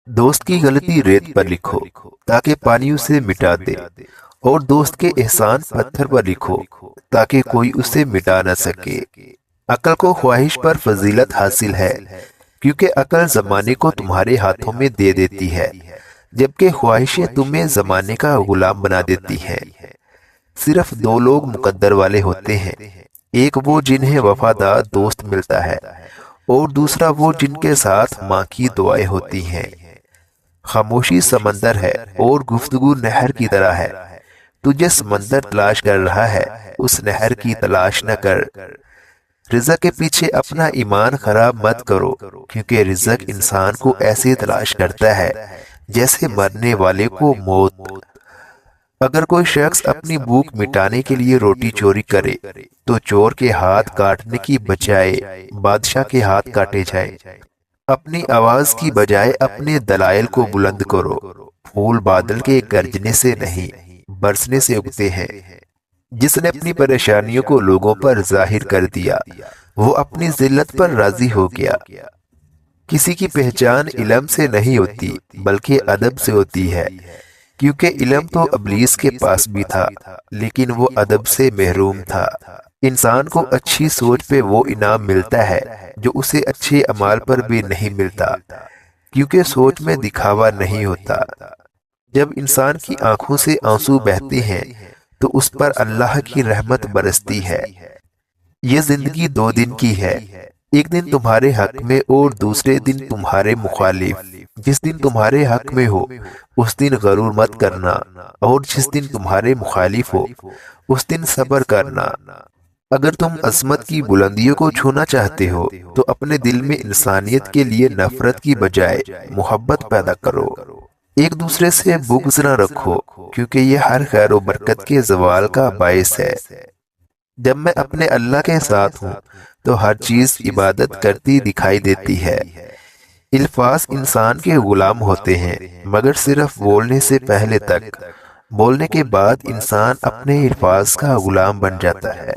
دوست کی غلطی ریت پر لکھو تاکہ پانی اسے مٹا دے، اور دوست کے احسان پتھر پر لکھو تاکہ کوئی اسے مٹا نہ سکے۔ عقل کو خواہش پر فضیلت حاصل ہے، کیونکہ عقل زمانے کو تمہارے ہاتھوں میں دے دیتی ہے، جبکہ خواہشیں تمہیں زمانے کا غلام بنا دیتی ہیں۔ صرف دو لوگ مقدر والے ہوتے ہیں، ایک وہ جنہیں وفادار دوست ملتا ہے، اور دوسرا وہ جن کے ساتھ ماں کی دعائیں ہوتی ہیں۔ خاموشی سمندر ہے اور گفتگو نہر کی طرح ہے۔ تجھے سمندر تلاش کر رہا ہے، اس نہر کی تلاش نہ کر۔ رزق کے پیچھے اپنا ایمان خراب مت کرو، کیونکہ رزق انسان کو ایسے تلاش کرتا ہے جیسے مرنے والے کو موت۔ اگر کوئی شخص اپنی بھوک مٹانے کے لیے روٹی چوری کرے تو چور کے ہاتھ کاٹنے کی بجائے بادشاہ کے ہاتھ کاٹے جائے۔ اپنی آواز کی بجائے اپنے دلائل کو بلند کرو۔ پھول بادل کے گرجنے سے نہیں، برسنے سے اگتے ہیں۔ جس نے اپنی پریشانیوں کو لوگوں پر ظاہر کر دیا، وہ اپنی ذلت پر راضی ہو گیا۔ کسی کی پہچان علم سے نہیں ہوتی بلکہ ادب سے ہوتی ہے، کیونکہ علم تو ابلیس کے پاس بھی تھا لیکن وہ ادب سے محروم تھا۔ انسان کو اچھی سوچ پہ وہ انعام ملتا ہے جو اسے اچھے اعمال پر بھی نہیں ملتا، کیونکہ سوچ میں دکھاوا نہیں ہوتا۔ جب انسان کی آنکھوں سے آنسو بہتے ہیں تو اس پر اللہ کی رحمت برستی ہے۔ یہ زندگی 2 دن کی ہے، ایک دن تمہارے حق میں اور دوسرے دن تمہارے مخالف۔ جس دن تمہارے حق میں ہو اس دن غرور مت کرنا، اور جس دن تمہارے مخالف ہو اس دن صبر کرنا۔ اگر تم عظمت کی بلندیوں کو چھونا چاہتے ہو تو اپنے دل میں انسانیت کے لیے نفرت کی بجائے محبت پیدا کرو۔ ایک دوسرے سے بغض نہ رکھو، کیونکہ یہ ہر خیر و برکت کے زوال کا باعث ہے۔ جب میں اپنے اللہ کے ساتھ ہوں تو ہر چیز عبادت کرتی دکھائی دیتی ہے۔ الفاظ انسان کے غلام ہوتے ہیں، مگر صرف بولنے سے پہلے تک۔ بولنے کے بعد انسان اپنے الفاظ کا غلام بن جاتا ہے۔